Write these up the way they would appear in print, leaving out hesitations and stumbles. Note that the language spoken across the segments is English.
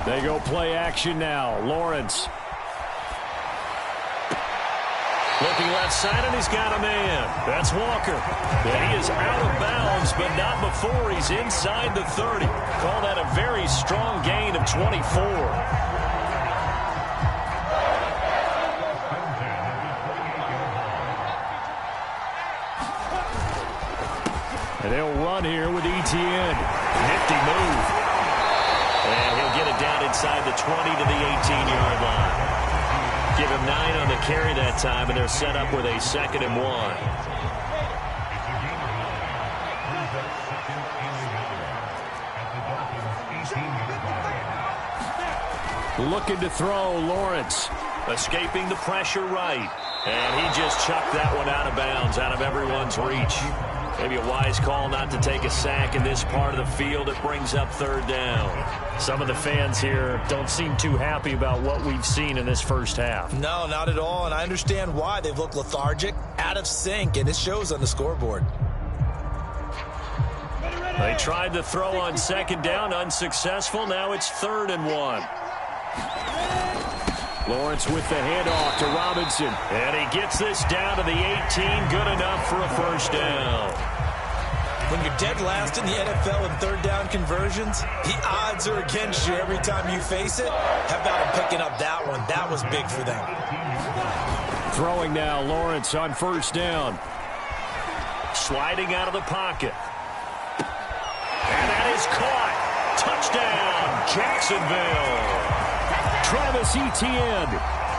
They go play action now. Lawrence. Looking left side, and he's got a man. That's Walker. And he is out of bounds, but not before he's inside the 30. Call that a very strong gain of 24. And they'll run here with Etienne. Nifty move. And he'll get it down inside the 20 to the 18-yard line. Give him 9 on the carry that time, and they're set up with a 2nd and 1. Looking to throw, Lawrence. Escaping the pressure right. And he just chucked that one out of bounds, out of everyone's reach. Maybe a wise call not to take a sack in this part of the field. It brings up 3rd down. Some of the fans here don't seem too happy about what we've seen in this first half. No, not at all, and I understand why. They've looked lethargic, out of sync, and it shows on the scoreboard. They tried to throw on 2nd down, unsuccessful. Now it's 3rd and 1. Lawrence with the handoff to Robinson. And he gets this down to the 18. Good enough for a 1st down. When you're dead last in the NFL in 3rd down conversions, the odds are against you every time you face it. How about him picking up that one? That was big for them. Throwing now, Lawrence on 1st down. Sliding out of the pocket. And that is caught. Touchdown, Jacksonville. Travis Etienne,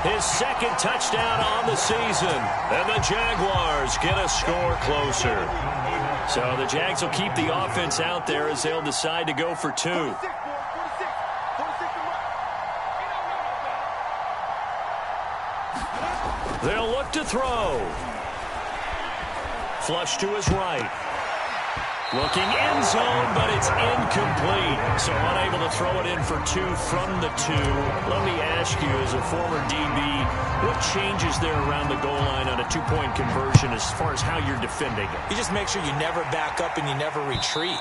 his 2nd touchdown on the season. And the Jaguars get a score closer. So the Jags will keep the offense out there as they'll decide to go for 2. They'll look to throw. Flush to his right. Looking end zone, but it's incomplete. So unable to throw it in for 2 from the 2. Let me ask you, as a former DB, what changes there around the goal line on a 2-point conversion as far as how you're defending it? You just make sure you never back up and you never retreat.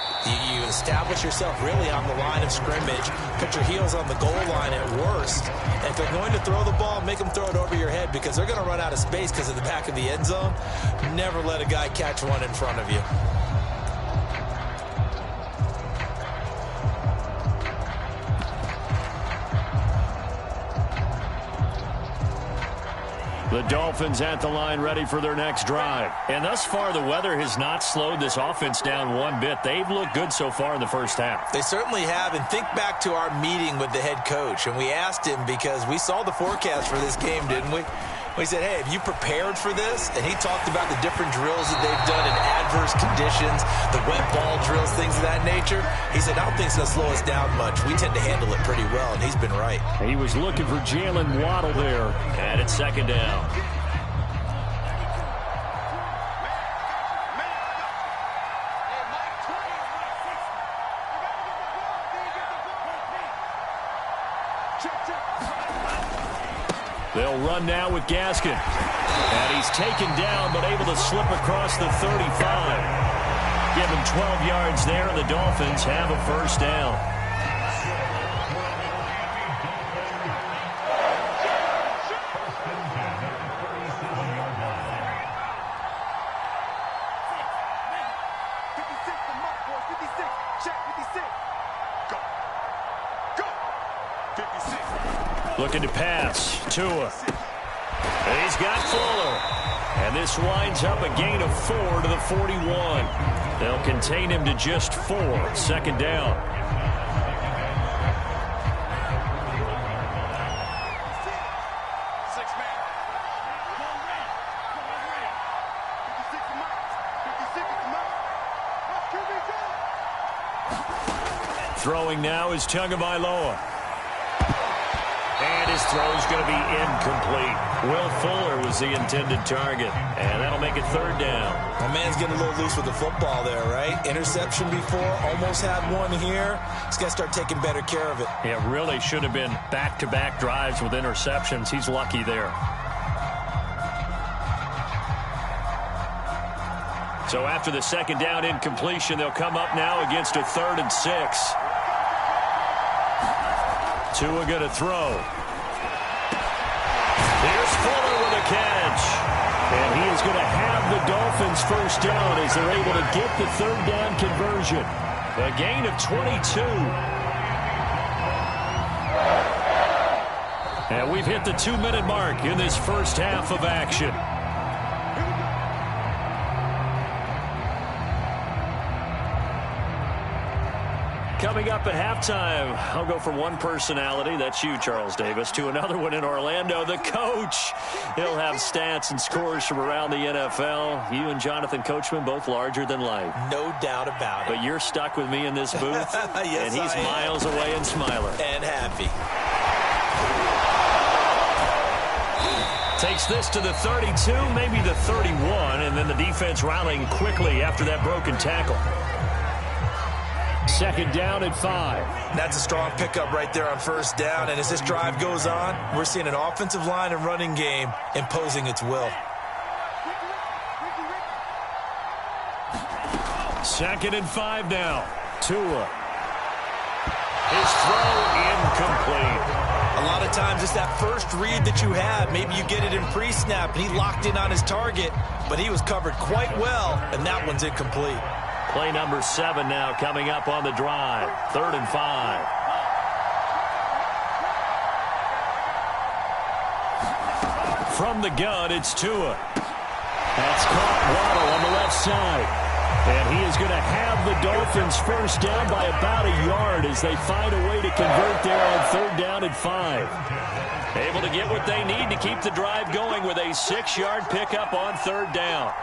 You establish yourself really on the line of scrimmage, put your heels on the goal line at worst. And if they're going to throw the ball, make them throw it over your head because they're going to run out of space because of the back of the end zone. Never let a guy catch one in front of you. The Dolphins at the line ready for their next drive. And thus far, the weather has not slowed this offense down one bit. They've looked good so far in the first half. They certainly have. And think back to our meeting with the head coach. And we asked him because we saw the forecast for this game, didn't we? We said, hey, have you prepared for this? And he talked about the different drills that they've done in adverse conditions, the wet ball drills, things of that nature. He said, I don't think it's going to slow us down much. We tend to handle it pretty well, and he's been right. He was looking for Jalen Waddle there. And it's 2nd down. They'll run now with Gaskin. And he's taken down, but able to slip across the 35. Give him 12 yards there, and the Dolphins have a 1st down. Looking to pass. Tua. And he's got Fuller. And this winds up a gain of 4 to the 41. They'll contain him to just 4. 2nd down. Throwing now is Tagovailoa. And his throw is going to be incomplete. Will Fuller was the intended target. And that'll make it 3rd down. My man's getting a little loose with the football there, right? Interception before, almost had one here. He's got to start taking better care of it. Yeah, really should have been back-to-back drives with interceptions. He's lucky there. So after the 2nd down incompletion, they'll come up now against a 3rd and 6. Tua going to throw. Here's Fuller with a catch. And he is going to have the Dolphins first down as they're able to get the third down conversion. A gain of 22. And we've hit the 2-minute mark in this first half of action. Coming up at halftime, I'll go from one personality, that's you, Charles Davis, to another one in Orlando, the coach. He'll have stats and scores from around the NFL. You and Jonathan Coachman, both larger than life. No doubt about it. But you're stuck with me in this booth, yes, and he's miles away and smiling. And happy. Takes this to the 32, maybe the 31, and then the defense rallying quickly after that broken tackle. Second down and 5. That's a strong pickup right there on first down. And as this drive goes on, we're seeing an offensive line and running game imposing its will. Second and 5 now. Tua. His throw incomplete. A lot of times it's that first read that you have. Maybe you get it in pre-snap and he locked in on his target, but he was covered quite well, and that one's incomplete. Play number 7 now coming up on the drive. 3rd and 5. From the gun, it's Tua. That's caught Waddle on the left side. And he is going to have the Dolphins first down by about a yard as they find a way to convert there on 3rd down and 5. Able to get what they need to keep the drive going with a 6-yard pickup on 3rd down.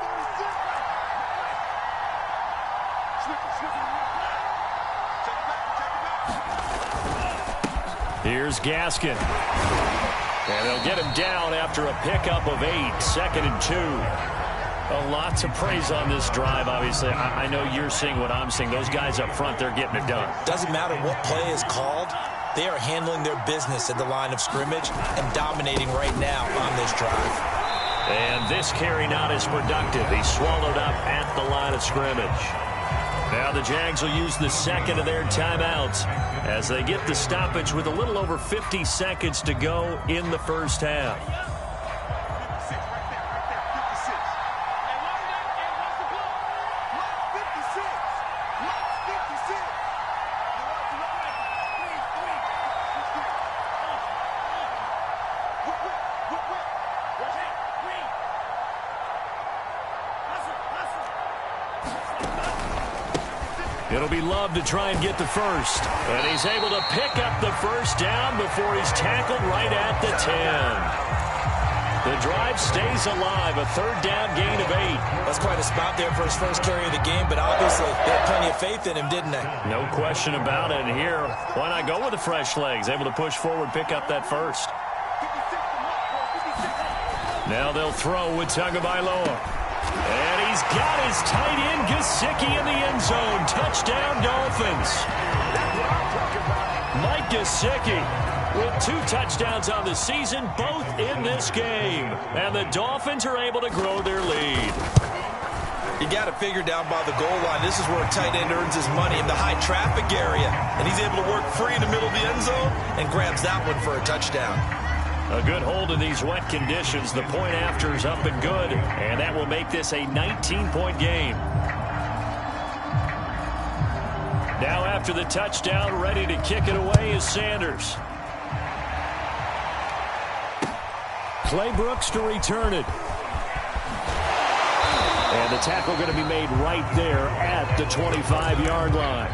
Here's Gaskin. And they'll get him down after a pickup of 8. 2nd and 2. A lot to praise on this drive, obviously. I know you're seeing what I'm seeing. Those guys up front, they're getting it done. Doesn't matter what play is called. They are handling their business at the line of scrimmage and dominating right now on this drive. And this carry not as productive. He's swallowed up at the line of scrimmage. Now the Jags will use the second of their timeouts as they get the stoppage with a little over 50 seconds to go in the first half. It'll be Love to try and get the first. And he's able to pick up the first down before he's tackled right at the 10. The drive stays alive. A 3rd down gain of 8. That's quite a spot there for his first carry of the game, but obviously they had plenty of faith in him, didn't they? No question about it. And here, why not go with the fresh legs? Able to push forward, pick up that first. Now they'll throw with Tagovailoa. And he's got his tight end, Gesicki, in the end zone. Touchdown, Dolphins. Mike Gesicki with 2 touchdowns on the season, both in this game. And the Dolphins are able to grow their lead. You got to figure down by the goal line. This is where a tight end earns his money, in the high traffic area. And he's able to work free in the middle of the end zone and grabs that one for a touchdown. A good hold in these wet conditions. The point after is up and good, and that will make this a 19-point game. Now after the touchdown, ready to kick it away is Sanders. Clay Brooks to return it. And the tackle going to be made right there at the 25-yard line.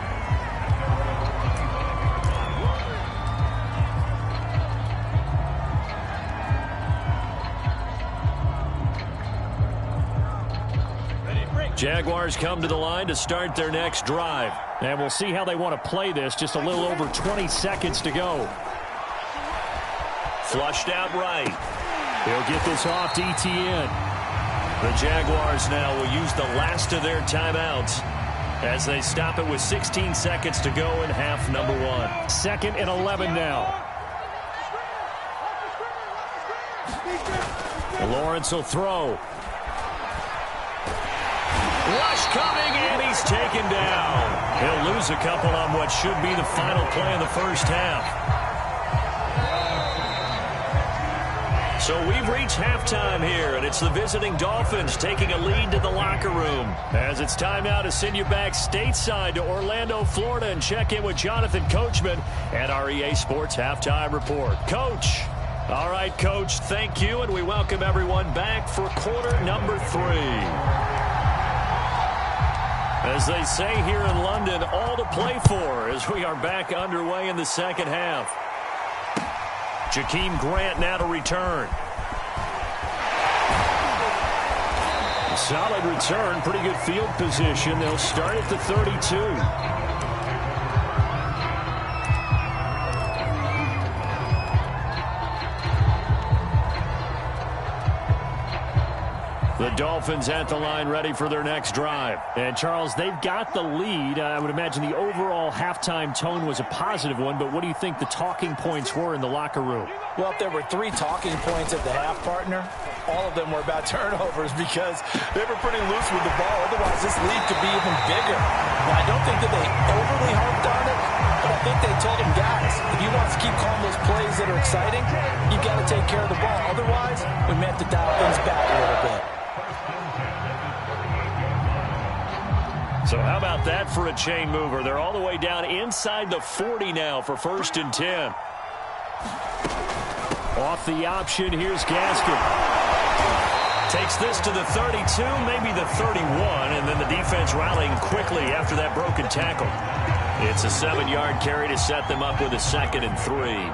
Jaguars come to the line to start their next drive. And we'll see how they want to play this. Just a little over 20 seconds to go. Flushed out right. He'll get this off to ETN. The Jaguars now will use the last of their timeouts as they stop it with 16 seconds to go in half number 1. 2nd and 11 now. Lawrence will throw. Rush coming, and he's taken down. He'll lose a couple on what should be the final play of the first half. So we've reached halftime here, and it's the visiting Dolphins taking a lead to the locker room. As it's time now to send you back stateside to Orlando, Florida, and check in with Jonathan Coachman at our EA Sports Halftime Report. Coach. All right, Coach, thank you, and we welcome everyone back for quarter number 3. As they say here in London, all to play for as we are back underway in the second half. Jakeem Grant now to return. Solid return, pretty good field position. They'll start at the 32. The Dolphins at the line ready for their next drive. And, Charles, they've got the lead. I would imagine the overall halftime tone was a positive one, but what do you think the talking points were in the locker room? Well, if there were 3 talking points at the half, partner, all of them were about turnovers because they were pretty loose with the ball. Otherwise, this lead could be even bigger. Now, I don't think that they overly harped on it, but I think they told him, guys, if you want to keep calling those plays that are exciting, you've got to take care of the ball. Otherwise, we may have to dial things back a little bit. So how about that for a chain mover? They're all the way down inside the 40 now for 1st and 10. Off the option, here's Gaskin. Takes this to the 32, maybe the 31, and then the defense rallying quickly after that broken tackle. It's a 7-yard carry to set them up with a 2nd and 3.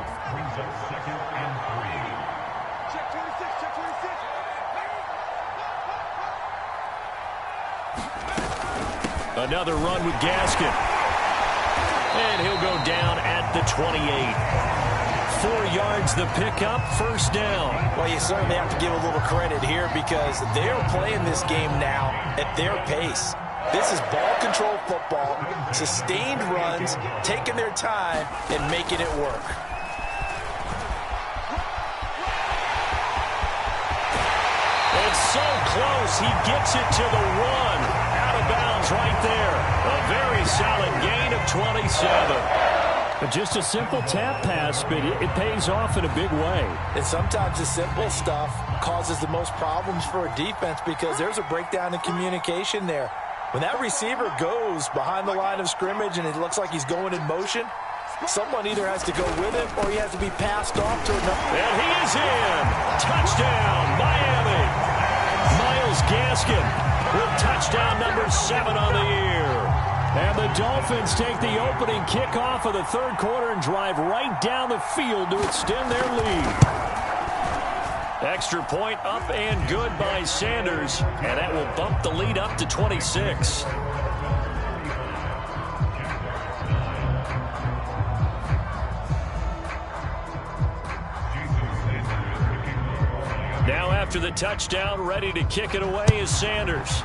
Another run with Gaskin. And he'll go down at the 28. 4 yards the pickup, 1st down. Well, you certainly have to give a little credit here because they're playing this game now at their pace. This is ball control football, sustained runs, taking their time, and making it work. It's so close. He gets it to the 1. Out of bounds right there. A very solid gain of 27. But just a simple tap pass, but it pays off in a big way. And sometimes the simple stuff causes the most problems for a defense because there's a breakdown in communication there. When that receiver goes behind the line of scrimmage and it looks like he's going in motion, someone either has to go with him or he has to be passed off to another. And he is in. Touchdown, Miami. Myles Gaskin with touchdown number 7 on the year. And the Dolphins take the opening kickoff of the 3rd quarter and drive right down the field to extend their lead. Extra point up and good by Sanders, and that will bump the lead up to 26. Now after the touchdown, ready to kick it away is Sanders.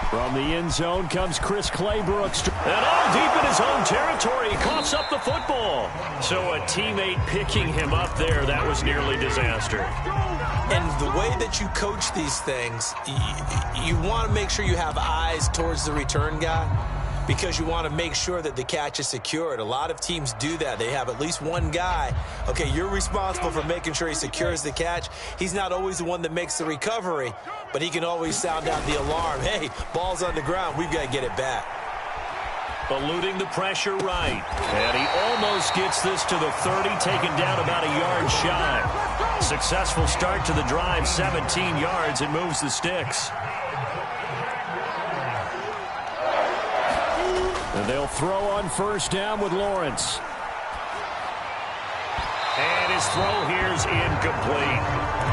From the end zone comes Chris Claybrooks. And all deep in his own territory, he coughs up the football. So a teammate picking him up there, that was nearly disaster. And the way that you coach these things, you want to make sure you have eyes towards the return guy because you want to make sure that the catch is secured. A lot of teams do that. They have at least one guy. Okay, you're responsible for making sure he secures the catch. He's not always the one that makes the recovery, but he can always sound out the alarm. Hey, ball's on the ground. We've got to get it back. Eluding the pressure right. And he almost gets this to the 30, taken down about a yard shy. Successful start to the drive, 17 yards, and moves the sticks. And they'll throw on 1st down with Lawrence. And his throw here is incomplete.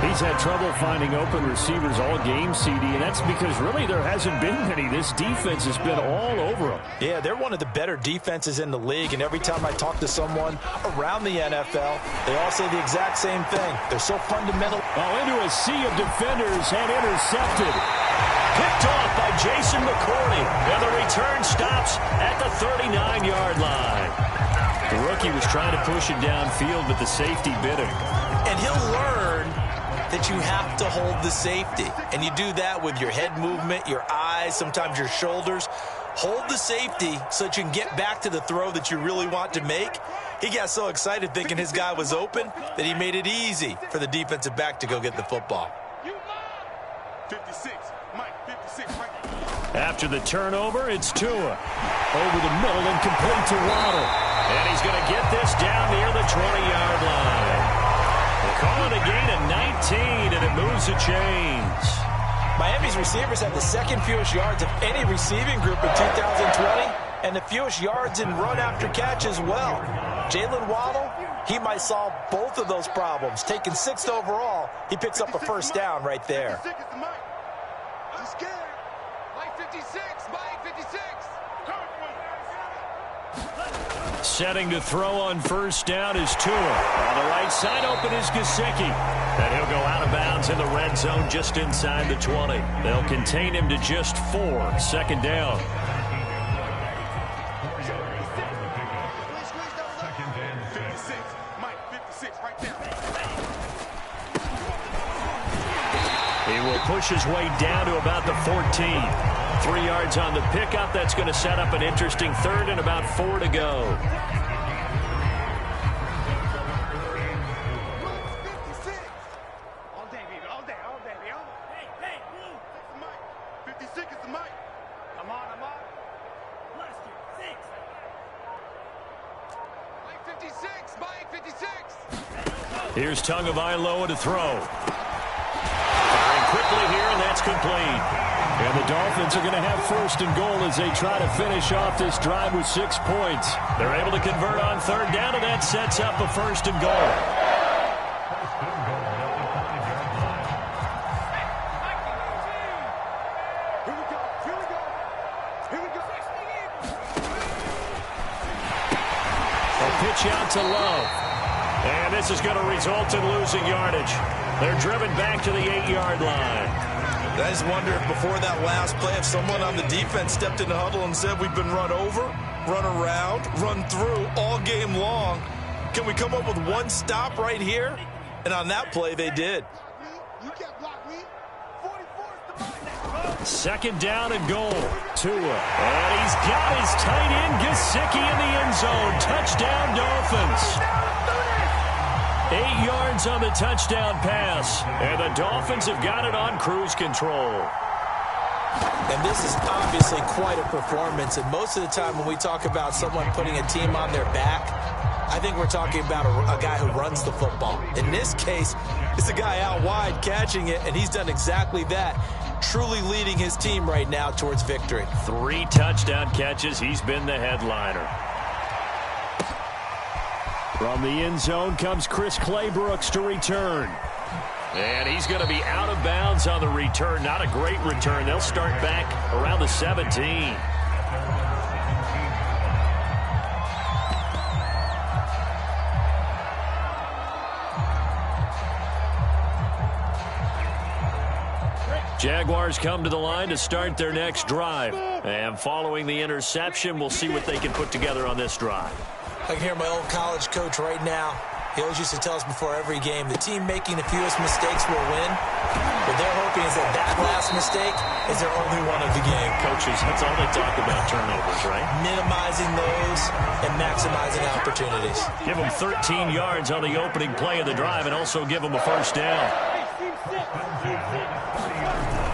He's had trouble finding open receivers all game, CD, and that's because really there hasn't been many. This defense has been all over them. Yeah, they're one of the better defenses in the league, and every time I talk to someone around the NFL, they all say the exact same thing. They're so fundamental. Oh, into a sea of defenders and intercepted. Picked off by Jason McCourty, and the return stops at the 39-yard line. The rookie was trying to push it downfield, but the safety bit him. And he'll learn that you have to hold the safety. And you do that with your head movement, your eyes, sometimes your shoulders. hold the safety so that you can get back to the throw that you really want to make. He got so excited thinking his guy was open that he made it easy for the defensive back to go get the football. 56, Mike, 56 right. After the turnover, it's Tua. Over the middle and complete to Waddle. And he's going to get this down near the 20-yard line. They call it a gain of 19, and it moves the chains. Miami's receivers have the second fewest yards of any receiving group in 2020, and the fewest yards in run after catch as well. Jalen Waddle, he might solve both of those problems. Taking 6th overall, he picks up a first down right there. I'm scared. Mike 56, Mike 56. Setting to throw on first down is Tua. On the right side, open is Gesicki. And he'll go out of bounds in the red zone just inside the 20. They'll contain him to just 4. Second down. He will push his way down to about the 14. 3 yards on the pickup. That's going to set up an interesting third and about 4 to go. All day, baby. All day, baby. Hey, Blue. 56 is the mic. I'm on. Bless you. 6. Mike 56. Here's Tagovailoa to throw. Firing quickly here, and that's complete. And the Dolphins are going to have first and goal as they try to finish off this drive with 6 points. They're able to convert on third down, and that sets up a first and goal. A pitch out to Love. And this is going to result in losing yardage. They're driven back to the 8-yard line. I just wonder if before that last play, if someone on the defense stepped in the huddle and said, we've been run over, run around, run through all game long. Can we come up with one stop right here? And on that play, they did. You can't block me. 44 is the Second down and goal. Tua. And he's got his tight end, Gesicki, in the end zone. Touchdown, Dolphins. 8 yards on the touchdown pass. And the Dolphins have got it on cruise control. And this is obviously quite a performance. And most of the time when we talk about someone putting a team on their back, I think we're talking about a guy who runs the football. In this case, it's a guy out wide catching it, and he's done exactly that. Truly leading his team right now towards victory. 3 touchdown catches. He's been the headliner. From the end zone comes Chris Claybrooks to return. And he's going to be out of bounds on the return. Not a great return. They'll start back around the 17. Jaguars come to the line to start their next drive. And following the interception, we'll see what they can put together on this drive. I can hear my old college coach right now. He always used to tell us before every game, the team making the fewest mistakes will win. What they're hoping is that last mistake is their only one of the game. Coaches, that's all they talk about, turnovers, right? Minimizing those and maximizing opportunities. Give them 13 yards on the opening play of the drive and also give them a first down.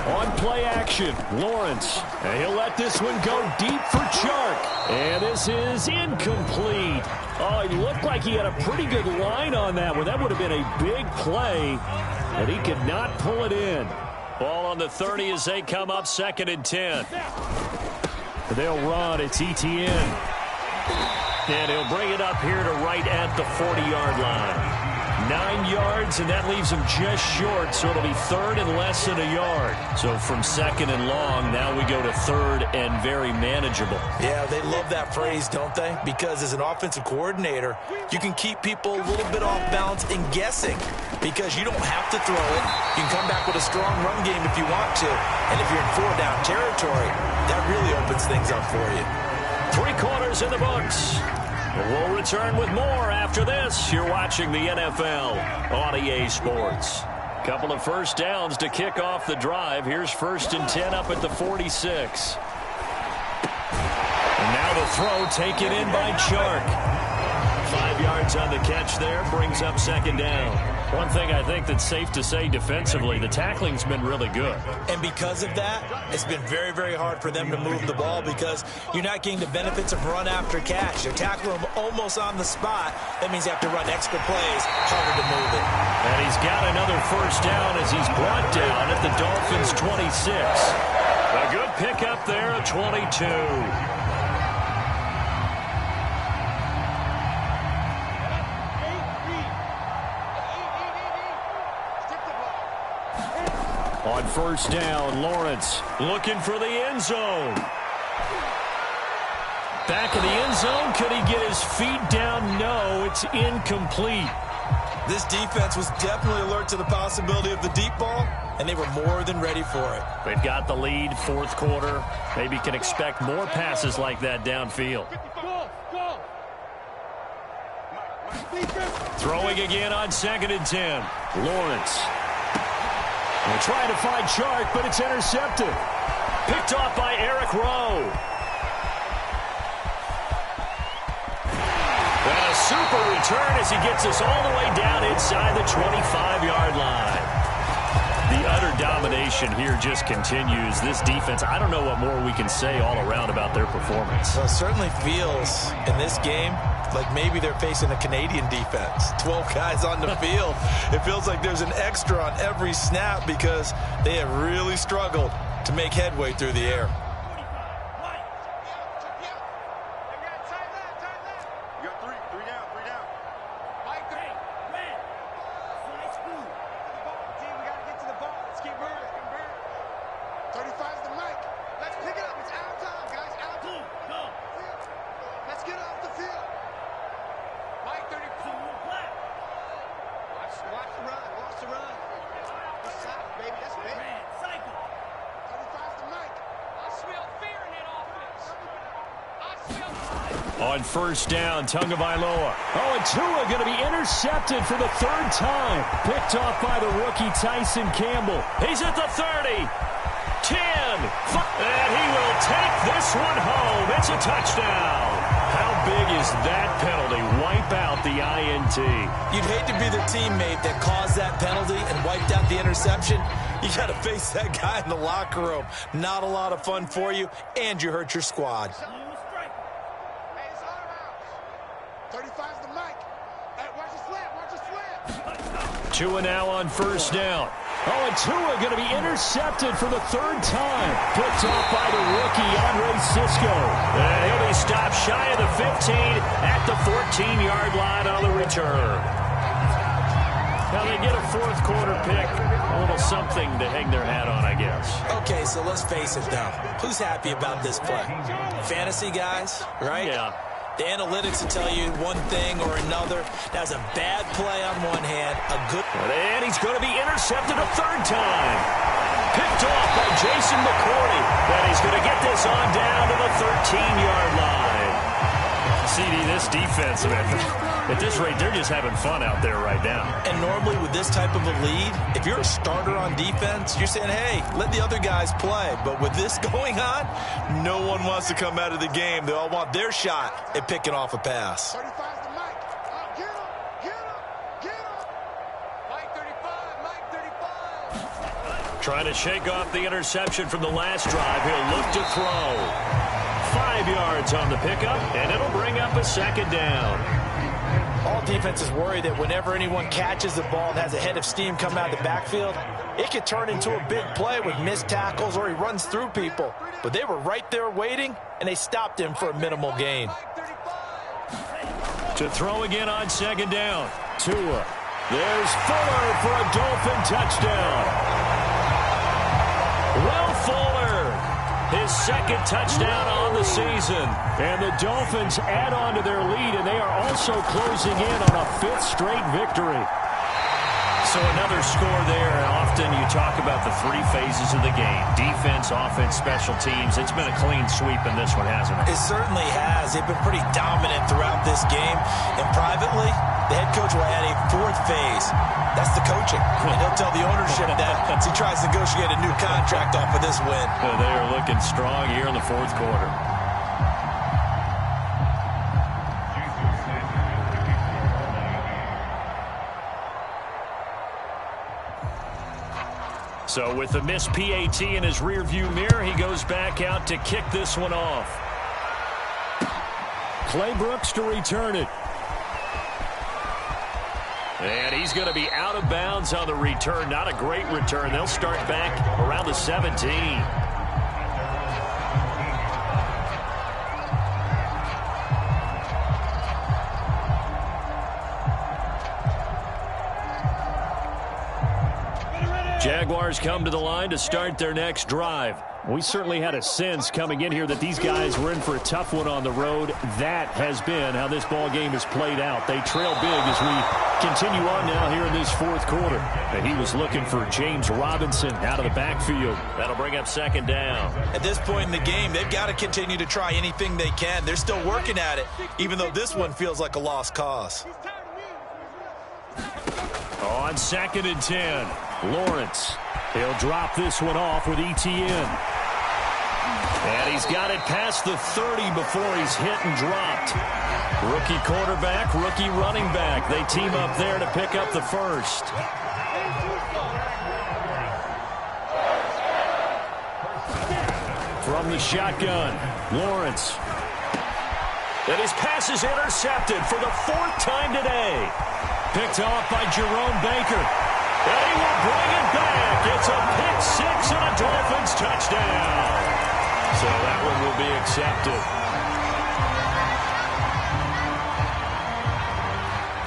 On play action, Lawrence. And he'll let this one go deep for Chark. And this is incomplete. Oh, it looked like he had a pretty good line on that one. That would have been a big play, but he could not pull it in. Ball on the 30 as they come up 2nd and 10. They'll run. It's Etienne. And he'll bring it up here to right at the 40-yard line. 9 yards, and that leaves him just short, so it'll be 3rd and less than a yard. So from 2nd and long, now we go to 3rd and very manageable. Yeah, they love that phrase, don't they? Because as an offensive coordinator, you can keep people a little bit off balance and guessing because you don't have to throw it. You can come back with a strong run game if you want to. And if you're in 4-down territory, that really opens things up for you. 3 quarters in the books. We'll return with more after this. You're watching the NFL on EA Sports. Couple of first downs to kick off the drive. Here's 1st and 10 up at the 46. the throw taken in by Chark. 5 yards on the catch there, brings up second down. One thing I think that's safe to say defensively, the tackling's been really good. And because of that, it's been very, very hard for them to move the ball because you're not getting the benefits of run after catch. They tackle them almost on the spot. That means you have to run extra plays, harder to move it. And he's got another first down as he's brought down at the Dolphins' 26. A good pickup there at 22. On first down, Lawrence looking for the end zone. Back in the end zone, could he get his feet down? No, it's incomplete. This defense was definitely alert to the possibility of the deep ball, and they were more than ready for it. They've got the lead, fourth quarter. Maybe can expect more passes like that downfield. Throwing again on 2nd and 10. Lawrence. They're trying to find Chark, but it's intercepted. Picked off by Eric Rowe. And a super return as he gets us all the way down inside the 25-yard line. The utter domination here just continues. This defense, I don't know what more we can say all around about their performance. Well, it certainly feels in this game like maybe they're facing a Canadian defense. 12 guys on the field. It feels like there's an extra on every snap because they have really struggled to make headway through the air. On first down, Tagovailoa. Oh, and Tua going to be intercepted for the third time. Picked off by the rookie Tyson Campbell. He's at the 30. 10. And he will take this one home. It's a touchdown. How big is that penalty? Wipe out the INT. You'd hate to be the teammate that caused that penalty and wiped out the interception. You got to face that guy in the locker room. Not a lot of fun for you, and you hurt your squad. 35's the mic. Hey, watch the slant, watch the slant. Tua now on first down. Oh, and Tua going to be intercepted for the third time. Picked off by the rookie, Andre Sisco. And he'll be stopped shy of the 15 at the 14-yard line on the return. Now they get a fourth quarter pick. A little something to hang their hat on, I guess. Okay, so let's face it, though. Who's happy about this play? Fantasy guys, right? Yeah. The analytics will tell you one thing or another. That's a bad play on one hand, a good... And he's going to be intercepted a third time. Picked off by Jason McCourty. And he's going to get this on down to the 13-yard line. CD, this defense, man, at this rate, they're just having fun out there right now. And normally with this type of a lead, if you're a starter on defense, you're saying, hey, let the other guys play. But with this going on, no one wants to come out of the game. They all want their shot at picking off a pass. 35's the mic. Get him, get him, get him. Mike 35, Mike 35. Trying to shake off the interception from the last drive. He'll look to throw. 5 yards on the pickup, and it'll bring up a second down. All defenses worry that whenever anyone catches the ball and has a head of steam come out of the backfield, it could turn into a big play with missed tackles or he runs through people. But they were right there waiting, and they stopped him for a minimal gain. To throw again on second down. Tua. There's Fuller for a Dolphin touchdown. Will Fuller. His second touchdown on the season. And the Dolphins add on to their lead, and they are also closing in on a fifth straight victory. So another score there, and often you talk about the three phases of the game. Defense, offense, special teams. It's been a clean sweep in this one, hasn't it? It certainly has. They've been pretty dominant throughout this game. And privately, the head coach will add a fourth phase. That's the coaching. And he'll tell the ownership that as he tries to negotiate a new contract off of this win. They are looking strong here in the fourth quarter. So with the missed PAT in his rearview mirror, he goes back out to kick this one off. Clay Brooks to return it. And he's going to be out of bounds on the return. Not a great return. They'll start back around the 17. Jaguars come to the line to start their next drive. We certainly had a sense coming in here that these guys were in for a tough one on the road. That has been how this ball game has played out. They trail big as we continue on now here in this fourth quarter. And he was looking for James Robinson out of the backfield. That'll bring up second down. At this point in the game, they've got to continue to try anything they can. They're still working at it, even though this one feels like a lost cause. On 2nd and 10, Lawrence. He'll drop this one off with ETN. And he's got it past the 30 before he's hit and dropped. Rookie quarterback, rookie running back. They team up there to pick up the first. From the shotgun, Lawrence. And his pass is intercepted for the 4th time today. Picked off by Jerome Baker. And he will bring it back. It's a pick six and a Dolphins touchdown. So that one will be accepted.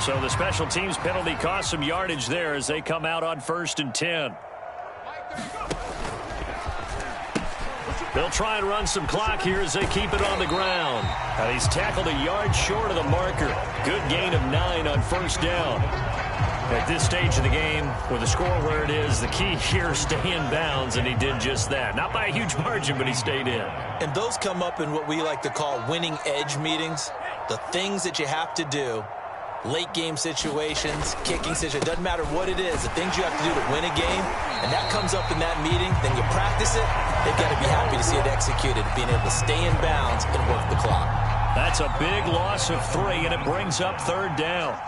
So the special teams penalty cost some yardage there as they come out on 1st and 10. They'll try and run some clock here as they keep it on the ground. And he's tackled a yard short of the marker. Good gain of 9 on 1st down. At this stage of the game, with the score where it is, the key here is stay in bounds, and he did just that. Not by a huge margin, but he stayed in. And those come up in what we like to call winning edge meetings. The things that you have to do, late game situations, kicking situations, doesn't matter what it is, the things you have to do to win a game, and that comes up in that meeting, then you practice it, they've got to be happy to see it executed, being able to stay in bounds and work the clock. That's a big loss of 3, and it brings up 3rd down.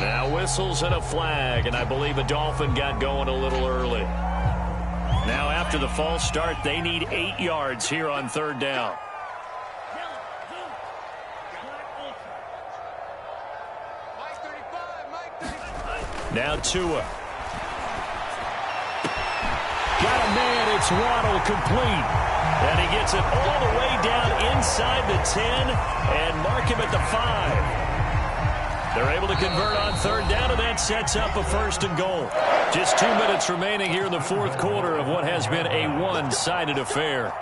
Now whistles and a flag, and I believe a Dolphin got going a little early. Now after the false start, they need 8 yards here on 3rd down. Now Tua. Got a man, it's Waddle, complete. And he gets it all the way down inside the 10 and mark him at the 5. They're able to convert on 3rd down, and that sets up a 1st and goal. Just 2 minutes remaining here in the 4th quarter of what has been a one-sided affair.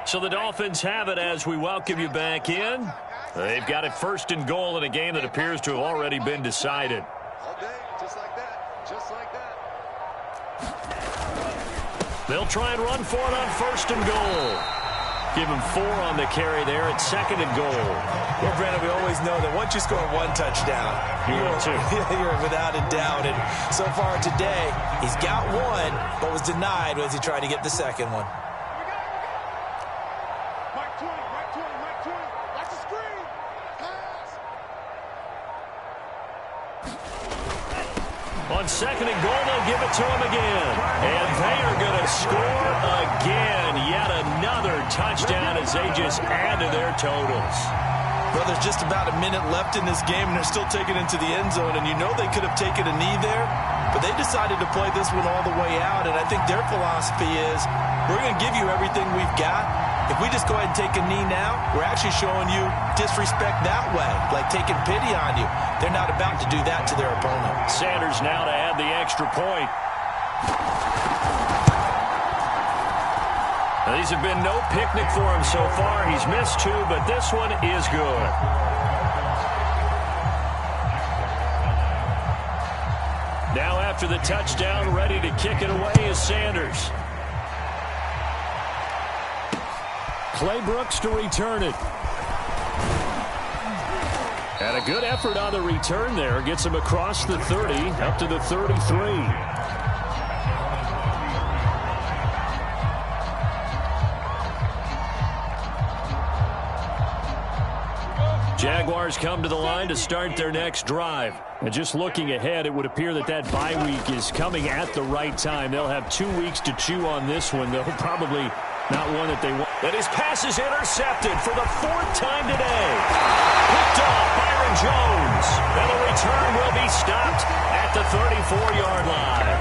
So the Dolphins have it as we welcome you back in. They've got it 1st and goal in a game that appears to have already been decided. All day, just like that, just like that. They'll try and run for it on 1st and goal. Give him 4 on the carry there at 2nd and goal. Well, Brandon, we always know that once you score 1 touchdown, you're without a doubt. And so far today, he's got 1, but was denied as he tried to get the second one. On 2nd and goal, they'll give it to him again. And they are going to score again. Yet another touchdown as they just add to their totals. Well, there's just about a minute left in this game, and they're still taking it into the end zone. And you know they could have taken a knee there, but they decided to play this one all the way out. And I think their philosophy is, we're going to give you everything we've got. If we just go ahead and take a knee now, we're actually showing you disrespect that way, like taking pity on you. They're not about to do that to their opponent. Sanders now to add the extra point. Now, these have been no picnic for him so far. He's missed 2, but this one is good. Now after the touchdown, ready to kick it away is Sanders. Clay Brooks to return it. And a good effort on the return there. Gets him across the 30, up to the 33. Jaguars come to the line to start their next drive. And just looking ahead, it would appear that that bye week is coming at the right time. They'll have 2 weeks to chew on this one, though probably not one that they want. And his pass is intercepted for the 4th time today. Picked off Byron Jones. And the return will be stopped at the 34-yard line.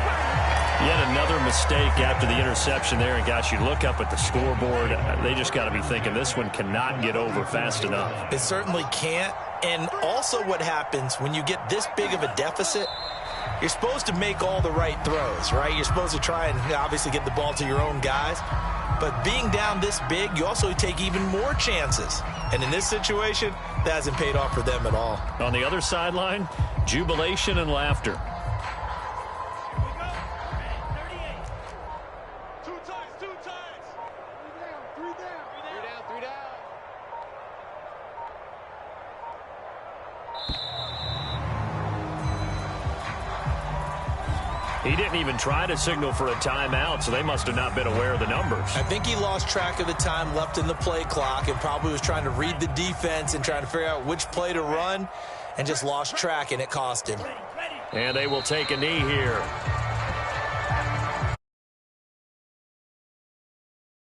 Yet another mistake after the interception there. And, gosh, you look up at the scoreboard. They just got to be thinking this one cannot get over fast enough. It certainly can't. And also what happens when you get this big of a deficit, you're supposed to make all the right throws, right? You're supposed to try and obviously get the ball to your own guys. But being down this big, you also take even more chances. And in this situation, that hasn't paid off for them at all. On the other sideline, jubilation and laughter. He didn't even try to signal for a timeout, so they must have not been aware of the numbers. I think he lost track of the time left in the play clock and probably was trying to read the defense and trying to figure out which play to run and just lost track, and it cost him. And they will take a knee here.